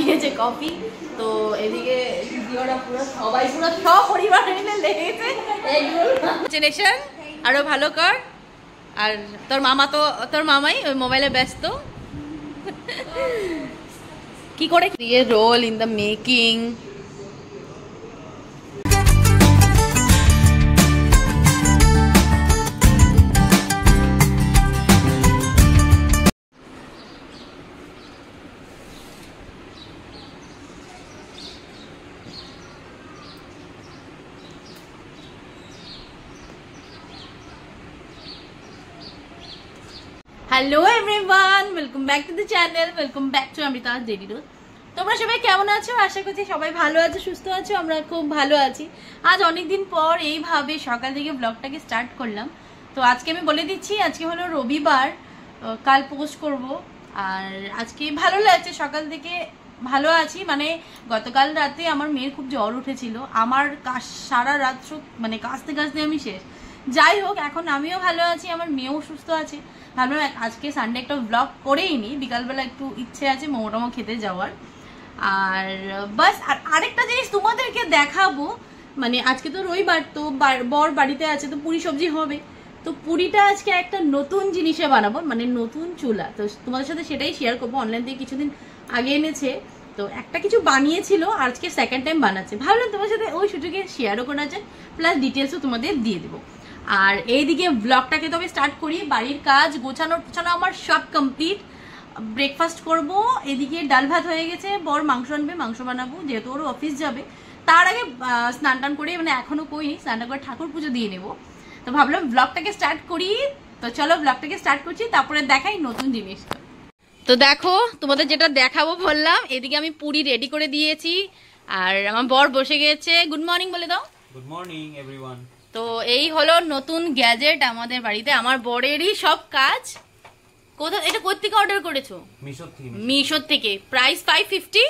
বানিয়েছে কফি। তো এদিকে ভিডিওটা পুরো সবাই পুরো সপরিবার মিলে লেগেছে জেনারেশন আরো ভালো কর। আর তোর মামা তো তোর মামাই ওই মোবাইলে ব্যস্ত। কি করে দিয়ে roll in the making. Hello everyone, welcome back to the channel, welcome back to Amrita's daily rose. তোমরা সবাই কেমন আছো? আশা করছি সবাই ভালো আছো, সুস্থ আছো। আমরা খুব ভালো আছি। আজ অনেকদিন পর এইভাবে সকাল থেকে ব্লগটাকে স্টার্ট করলাম। তো আজকে আমি বলে দিচ্ছি, আজকে হলো রবিবার, কাল পোস্ট করব। আর আজকে ভালো লাগছে, সকাল থেকে ভালো আছি। মানে গতকাল রাতে আমার মেয়ের খুব জ্বর উঠেছিল, আমার সারা রাত মানে কাশতে কাশতে আমি শেষ। যাই হোক, এখন আমিও ভালো আছি, আমার মেয়েও সুস্থ আছে। ভাবলাম আজকে সানডে একটা ব্লগ করেই নি, বিকালবেলা একটু ইচ্ছে আছে মোমো খেতে যাওয়ার। আর বাস, আর আরেকটা জিনিস তোমাদেরকে দেখাবো। মানে আজকে তো রবিবার, তো বর বাড়িতে আছে, তো পুরি সবজি হবে। তো পুরিটা আজকে একটা নতুন জিনিসে বানাবো, মানে নতুন চুলা। তো তোমাদের সাথে সেটাই শেয়ার করবো। অনলাইন থেকে কিছুদিন আগে এনেছে, তো একটা কিছু বানিয়েছিল, আজকে সেকেন্ড টাইম বানাচ্ছে। ভাবলাম তোমার সাথে ওই সুযোগে শেয়ারও করা যায়, প্লাস ডিটেলসও তোমাদের দিয়ে দেবো। আর এইদিকে ব্লগটাকে তবে স্টার্ট করি। বাড়ির কাজ গোছানো টোছানো আমার সব কমপ্লিট। ব্রেকফাস্ট করব। এদিকে ডাল ভাত হয়ে গেছে, বর মাংস আনবে, মাংস বানাবো, যেহেতু ওর অফিস যাবে। তার আগে স্নান টান করে, মানে এখনো করিনি, স্নানটা করে ঠাকুর পুজো দিয়ে নেবো। তো ভাবলাম ব্লগটাকে স্টার্ট করি। তো চলো ব্লগটাকে স্টার্ট করছি, তারপরে দেখাই নতুন জিনিসটা। তো দেখো, তোমাদের যেটা দেখাবো বললাম, এদিকে আমি পুরি রেডি করে দিয়েছি, আর আমার বর বসে গেছে। গুড মর্নিং বলে দাও। Good morning everyone. তো এই হলো নতুন গ্যাজেট আমাদের বাড়িতে, আমার বরেরই সব কাজ। কোথাও এটা কোথা থেকে অর্ডার করেছো? মিশো থেকে। প্রাইস 550।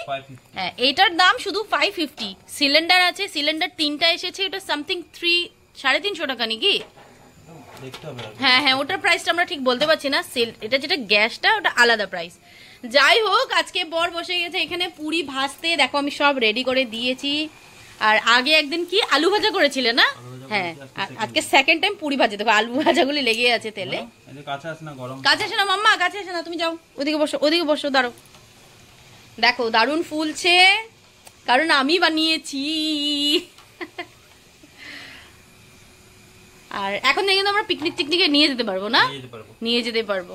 হ্যাঁ, এটার দাম শুধু 550। সিলিন্ডার আছে, সিলিন্ডার 3টা এসেছে। এটা সামথিং 350 টাকা নাকি? হ্যাঁ হ্যাঁ, ওটার প্রাইসটা আমরা ঠিক বলতে পারছি না। এটা যেটা গ্যাসটা, ওটা আলাদা প্রাইস। যাই হোক, আজকে বর বসে গেছে এখানে পুরি ভাজতে। দেখো আমি সব রেডি করে দিয়েছি। আর আগে একদিন কি আলু ভাজা করেছিলে না? হ্যাঁ, আজকে সেকেন্ড টাইম পুরি ভাজা। দেখো আলু ভাজাগুলি লেগে আছে তেলে। কাছে আসে না মাম্মা, কাছে আসে না, তুমি যাও ওদিকে বসো, ওদিকে বসো, দাঁড়ো। দেখো দারুণ ফুলছে, কারণ আমি বানিয়েছি। আর এখন থেকে কিন্তু আমরা পিকনিক টিকনিকে নিয়ে যেতে পারবো না? নিয়ে যেতে পারবো।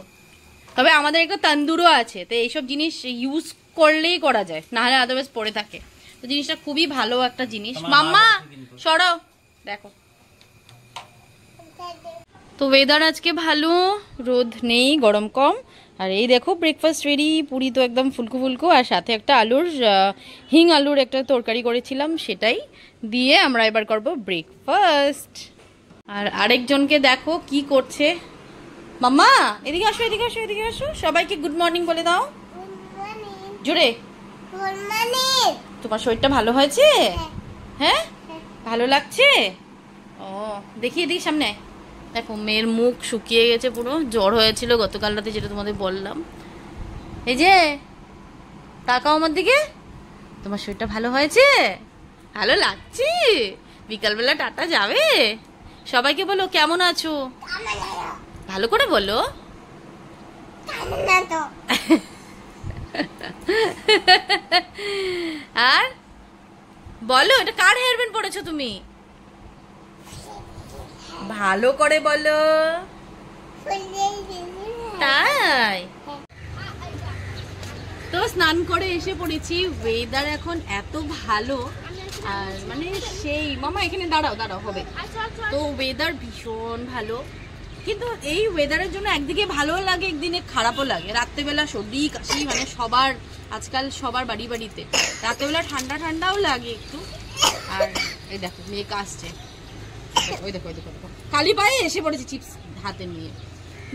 তবে আমাদের একটা তন্দুরও আছে, তো এইসব জিনিস ইউজ করলেই করা যায়, না হলে আদারওয়াইজ পড়ে থাকে। তো জিনিসটা খুবই ভালো একটা জিনিস। মাম্মা সরাও, দেখো। তো ওয়েদার আজকে ভালো, রোদ নেই, গরম কম। আর এই দেখো ব্রেকফাস্ট রেডি। পুরি তো একদম ফুলকো ফুলকো, আর সাথে একটা হিং আলুর একটা তরকারি করেছিলাম, সেটাই দিয়ে আমরা এবার করব ব্রেকফাস্ট। আর আরেকজনকে দেখো কি করছে। মাম্মা এদিকে আসো, এদিকে আসো, এদিকে আসো। সবাইকে গুড মর্নিং বলে দাও জোরে। তোমার শরীরটা ভালো হয়েছে? হ্যাঁ, ভালো লাগছে। ও দেখি এদিকে সামনে। দেখো মেয়ের মুখ শুকিয়ে গেছে পুরো, জ্বর হয়েছিল গতকাল রাতে, যেটা তোমাদের বললাম। এই যে তাকাও আমার দিকে। তোমার শরীরটা ভালো হয়েছে? ভালো লাগছে? বিকালবেলা টাটা যাবে? সবাইকে বলো কেমন আছো, ভালো করে বলো। আর বলো, এটা কার হেয়ার ব্যান্ড পড়েছো তুমি? ভালো করে বলো। তাই তো স্নান করে এসে পড়েছি। ওয়েদার এখন এত ভালো, আর মানে সেই মামা এখানে দাঁড়াও, দাঁড়াও হবে। তো ওয়েদার ভীষণ ভালো, কিন্তু এই ওয়েদারের জন্য একদিকে ভালো লাগে, একদিনে খারাপও লাগে। রাত্রেবেলা সর্দি কাশি, মানে সবার আজকাল সবার বাড়ি বাড়িতে। রাত্রেবেলা ঠান্ডা ঠান্ডাও লাগে একটু। আর এই দেখো মেয়ে কাশছে, ওই দেখো ওই দেখো, খালি পায়ে এসে পড়েছে চিপস হাতে নিয়ে।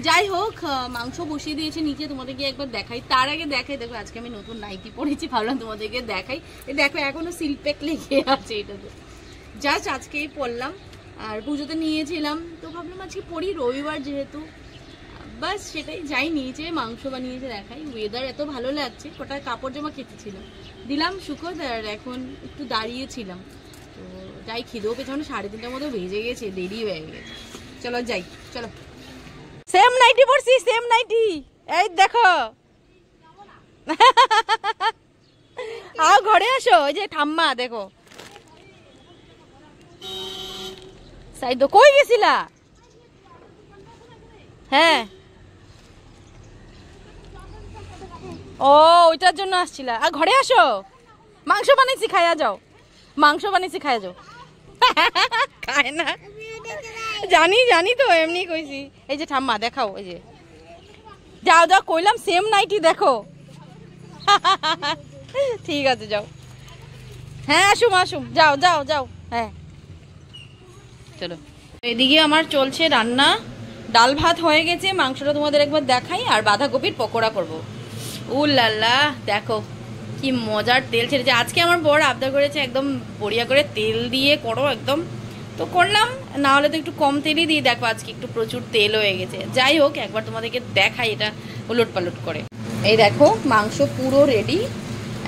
যাই হোক, মাংস বসিয়ে দিয়েছে নিচে, তোমাদেরকে একবার দেখাই। তার আগে দেখাই, দেখো আজকে আমি নতুন নাইটি পরেছি, ভাবলাম তোমাদেরকে দেখাই। দেখো এখনো সিলপ্যাক লেগে আছে এটাতে, জাস্ট আজকেই পরলাম। আর পুজোতে নিয়েছিলাম, তো ভাবলাম আজকে পরি, রবিবার যেহেতু। বাস সেটাই যাই নিয়েছে, মাংস বানিয়েছে দেখাই। ওয়েদার এত ভালো লাগছে, কটা কাপড় জামা কেটেছিল দিলাম শুকোতে, আর এখন একটু দাঁড়িয়েছিলাম। তো যাই, খিদেও পেছনে 3:30টার মতো বেজে গেছে, দেরি হয়ে গেছে। চলো যাই, চলো। সেম নাইটি পরছি, সেম নাইটি, এই দেখো। আও ঘরে আসো, ওই যে ঠাম্মা দেখো। সাইদো কই গেছিলা? হ্যাঁ, ও ওইটার জন্য আসছিলা। আর ঘরে আসো, মাংস বানিয়েছি খাইয়া যাও, মাংস বানিয়েছি খাইয়া যাও। খায় না জানি জানি তো, এমনি কইছি। এই যে ঠাম্মা দেখাও, এই যে যাও যাও কইলাম, সেম নাইটি দেখো। ঠিক আছে যাও। হ্যাঁ আসুম আসুম, যাও যাও যাও। হ্যাঁ চলো। এদিকে আমার চলছে রান্না, ডাল ভাত হয়ে গেছে, মাংসটা তোমাদের একবার দেখাই, আর বাঁধাকপির পকোড়া করব। উল্লাল্লা দেখো কি মজার তেল ছেড়েছে। আজকে আমার বড় আবদার করেছে একদম বড়িয়া করে তেল দিয়ে করো একদম, তো করলাম। না হলে তো একটু কম তেলই দিয়ে, দেখো আজকে একটু প্রচুর তেল হয়ে গেছে। যাই হোক, একবার তোমাদেরকে দেখাই এটা উলট পালট করে। এই দেখো মাংস পুরো রেডি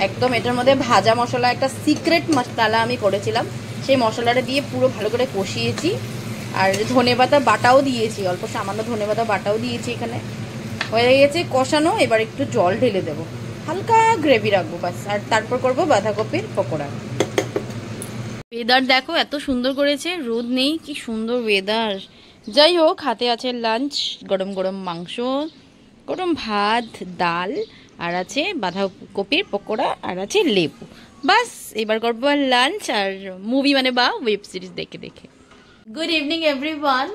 একদম। এটার মধ্যে ভাজা মশলা, একটা সিক্রেট মশলা আমি করেছিলাম, সেই মশলাটা দিয়ে পুরো ভালো করে কষিয়েছি। আর ধনেপাতা বাটাও দিয়েছি, অল্প সামান্য ধনেপাতা বাটাও দিয়েছি এখানে। হয়ে গেছে কষানো, এবার একটু জল ঢেলে দেবো, হালকা গ্রেভি রাখবো বাস। আর তারপর করবো বাঁধাকপির পকোড়া। ওয়েদার দেখো এত সুন্দর করেছে, রোদ নেই, কি সুন্দর ওয়েদার। যাই হোক, হাতে আছে লাঞ্চ, গরম গরম মাংস, গরম ভাত, ডাল, আর আছে বাঁধাকপির পকোড়া, আর আছে লেবু। বাস এবার করবো আর লাঞ্চ, আর মুভি মানে বা ওয়েব সিরিজ দেখে দেখে। গুড ইভিনিং এভরিওয়ান,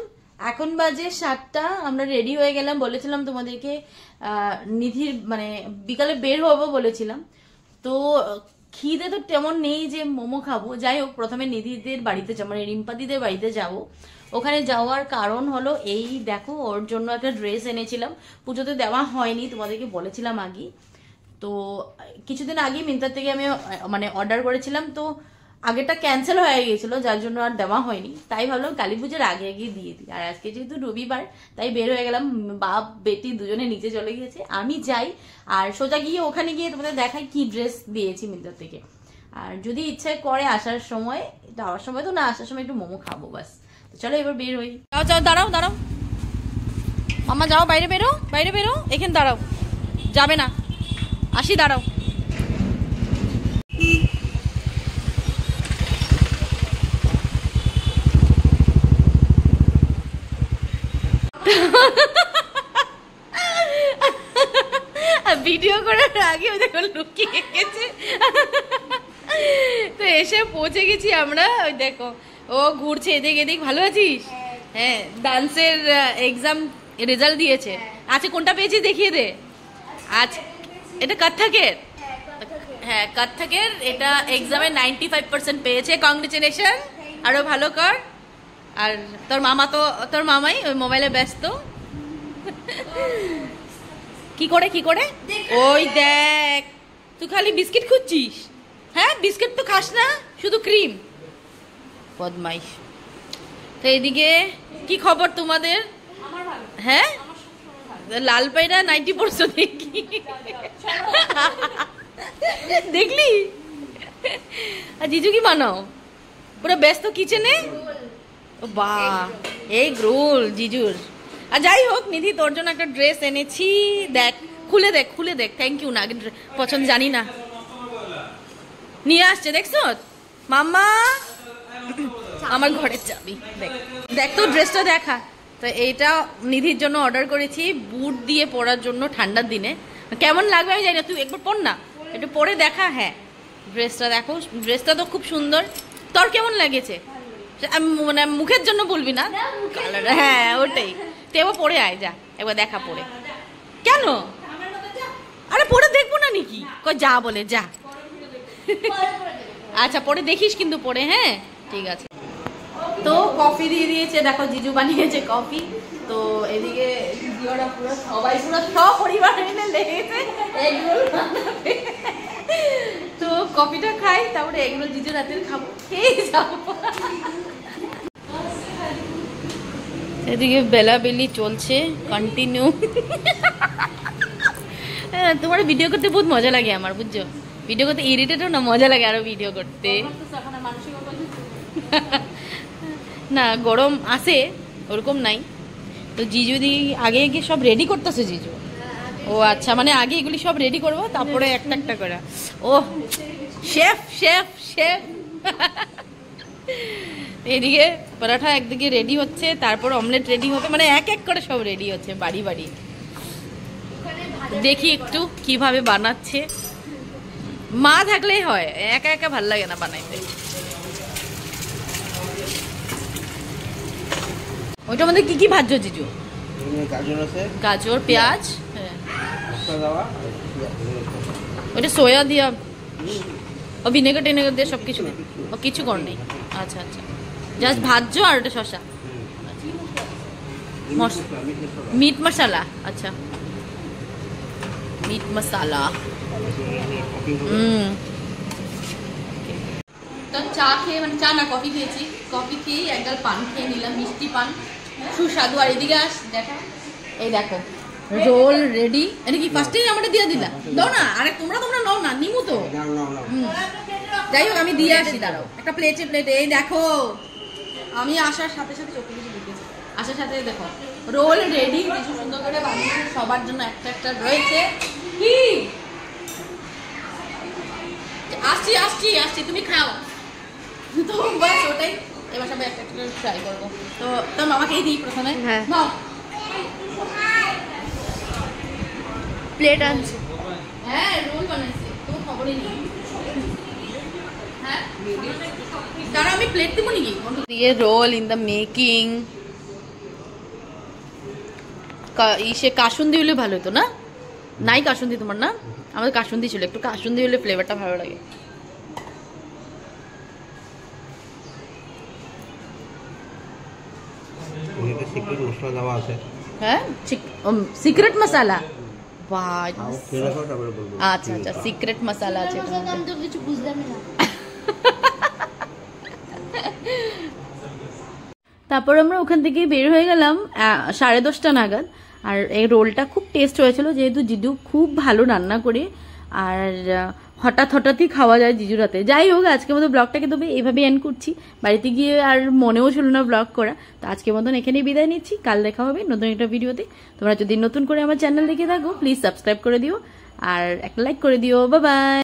এখন বাজে 7টা। আমরা রেডি হয়ে গেলাম, বলেছিলাম তোমাদেরকে নিধির মানে বিকালে বের হবো বলেছিলাম। তো খিদে তো তেমন নেই যে মোমো খাবো। যাই হোক, প্রথমে নিধিদের বাড়িতে যাবো, মানে রিম্পাদিদের বাড়িতে যাব। ওখানে যাওয়ার কারণ হলো এই দেখো, ওর জন্য একটা ড্রেস এনেছিলাম, পুজোতে দেওয়া হয়নি, তোমাদেরকে বলেছিলাম আগে। তো কিছুদিন আগে মিন্ত্রা থেকে আমি মানে অর্ডার করেছিলাম, তো আগেটা ক্যান্সেল হয়ে গিয়েছিল, যার জন্য আর দেওয়া হয়নি। তাই ভাবলাম কালী পুজোর আগে আগে দিয়ে দিই। আর আজকে যেহেতু রবিবার, তাই বের হয়ে গেলাম। বাপ বেটি দুজনে নিচে চলে গিয়েছে, আমি যাই আর সোজা গিয়ে ওখানে গিয়ে তোমাদের দেখাই কি ড্রেস দিয়েছি মিন্ত্রা থেকে। আর যদি ইচ্ছে করে আসার সময়, যাওয়ার সময় তো না, আসার সময় একটু মোমো খাবো বাস। তো চলো এবার বের হই। যাও যাও, দাঁড়াও দাঁড়াও মামা, যাও বাইরে বেরো, বাইরে বেরো, এখানে দাঁড়াও, যাবে না, আসি দাঁড়াও। ভিডিও করার আগে ওই দেখো লুকিয়ে গেছে। তো এসে পৌঁছে গেছি আমরা, ওই দেখো ও ঘুরছে এদিক এদিক। ভালো আছিস? হ্যাঁ, ডান্সের এক্সাম রেজাল্ট দিয়েছে। আচ্ছা কোনটা পেয়েছিস দেখিয়ে দে। আজ এটা কত্থকের, হ্যাঁ কত্থকের, এটা এক্সামে 95% পেয়েছে। কংগ্রেচুলেশন, আরো ভালো কর। আর তোর মামা তো, তোর মামাই ওই মোবাইলে ব্যস্ত। কি করে কি করে? ওই দেখ, তুই খালি বিস্কিট খুঁজছিস। হ্যাঁ, বিস্কিট তো খাস না, শুধু ক্রিম, বদমাইশ। তো এইদিকে কি খবর তোমাদের? হ্যাঁ, লাল পায়রা 90% দেখি, দেখলি? আর জিজু কি বানাও? পুরো ব্যস্ত কিচেনে। বা এই রোল জিজুর। আর যাই হোক, নিধি তোর জন্য একটা ড্রেস এনেছি, দেখ, খুলে দেখ, খুলে দেখ। থ্যাংক ইউ না, আগে পছন্দ জানি না, নিয়ে আসছে দেখছো মাম্মা, আমার ঘরের চাবি। দেখ দেখ তো ড্রেসটা দেখা। তো এইটা নিধির জন্য অর্ডার করেছি, বুট দিয়ে পরার জন্য ঠান্ডার দিনে। কেমন লাগবে আমি জানি না, তুই একবার পর না, একটু পরে দেখা। হ্যাঁ ড্রেসটা দেখো, ড্রেসটা তো খুব সুন্দর। তোর কেমন লাগেছে? মানে মুখের জন্য বলবি না, কালার, হ্যাঁ ওটাই। তুই এবার পরে আয়, যা একবার দেখা পরে। কেন? আরে পরে দেখবো না নাকি? যা বলে যা। আচ্ছা পরে দেখিস কিন্তু পরে, হ্যাঁ ঠিক আছে। তো কফি দিয়ে দিয়েছে, দেখো জিজু বানিয়েছে কফি। তো এদিকে দিদিওরা পুরো সবাই পুরো সপরিবার মিলে লেগেছে এগরোল বানাতে। তো কফিটা খাই, তারপরে এগরোল জিজুর রাতের খাবো, খেয়ে যাবো। এদিকে বেলাবেলি চলছে কন্টিনিউ। তোমার ভিডিও করতে বহুত মজা লাগে আমার, বুঝছো? ভিডিও করতে ইরিটেটও না, মজা লাগে আরো ভিডিও করতে। না গরম আসে ওরকম নাই তো। জিজু দি আগে গিয়ে সব রেডি করতেছে জিজু। ও আচ্ছা, মানে আগে এগুলি সব রেডি করবো তারপরে একটা একটা করে। ও শেফ শেফ শেফ। এদিকে পরাঠা একদিকে রেডি হচ্ছে, তারপর অমলেট রেডি হবে, মানে এক এক করে সব রেডি হচ্ছে বাড়ি বাড়ি। দেখি একটু কিভাবে বানাচ্ছে। মা থাকলেই হয়, একা একা ভাল লাগে না বানাইতে। ওইটার মধ্যে কি কি ভাজছো জিজু? গাজর, পেঁয়াজ, ওইটা সোয়া দিয়া ও ভিনেগার টেনেগার দিয়ে সবকিছু ও কিছু কর নেই। আচ্ছা আচ্ছা, জাস্ট ভাজছো আর ওটা শসা, মিট মশলা। আচ্ছা মিট মশলা। তো চা খেয়ে, মানে চা না কফি খেয়েছি, কফি খেয়ে একগাল পান খেয়ে নিলাম, মিষ্টি পান সুস্বাদু। আর এদিকে দেখা, এই দেখো রোল রেডি। এটা কি ফার্স্টেই আমাদের দিয়ে দিলা? দাও না, আরে তোমরা নাও না, নিমু তো। যাই হোক আমি দিয়ে আসি, দাঁড়াও একটা প্লেটে। এই দেখো আমি আসার সাথে সাথে চোখে কিছু ঢুকেছি, আসার সাথে দেখো রোল রেডি, কিছু সুন্দর করে বানিয়েছে সবার জন্য, একটা একটা রয়েছে। কি আসছি আসছি আসছি, তুমি খাও তো বাস ওটাই। এবার সবাই একটা একটা ট্রাই করবো। তো তোর মামাকেই দিই প্রথমে। হ্যাঁ প্লেট আনছে। হ্যাঁ রোল বানাইছে, তোর খবরই নেই। হ্যাঁ কারণ আমি প্লেট দিব নাকি দিয়ে। Roll in the making. ইসে কাসুন্দি হলে ভালো হতো না? নাই কাসুন্দি তোমার? না আমাদের কাসুন্দি ছিল, একটু কাসুন্দি হলে ফ্লেভারটা ভালো লাগে। হ্যাঁ সিক্রেট মশলা। আচ্ছা আচ্ছা সিক্রেট মশলা আছে। তারপর আমরা ওখান থেকে বের হয়ে গেলাম 10:30 নাগাদ। আর এই রোলটা খুব টেস্ট হয়েছিল, যেহেতু জিজু খুব ভালো রান্না করে, আর হঠাৎই খাওয়া যায় জিজুর হাতে। যাই হোক আজকের মতো ব্লগটাকে তবে এইভাবে এন্ড করছি। বাড়িতে গিয়ে আর মনেও ছিল না ব্লগ করা, তো আজকের মতন এখানেই বিদায় নিচ্ছি। কাল দেখা হবে নতুন একটা ভিডিওতে। তোমরা যদি নতুন করে আমার চ্যানেল দেখে থাকো প্লিজ সাবস্ক্রাইব করে দিও আর একটা লাইক করে দিও। Bye bye.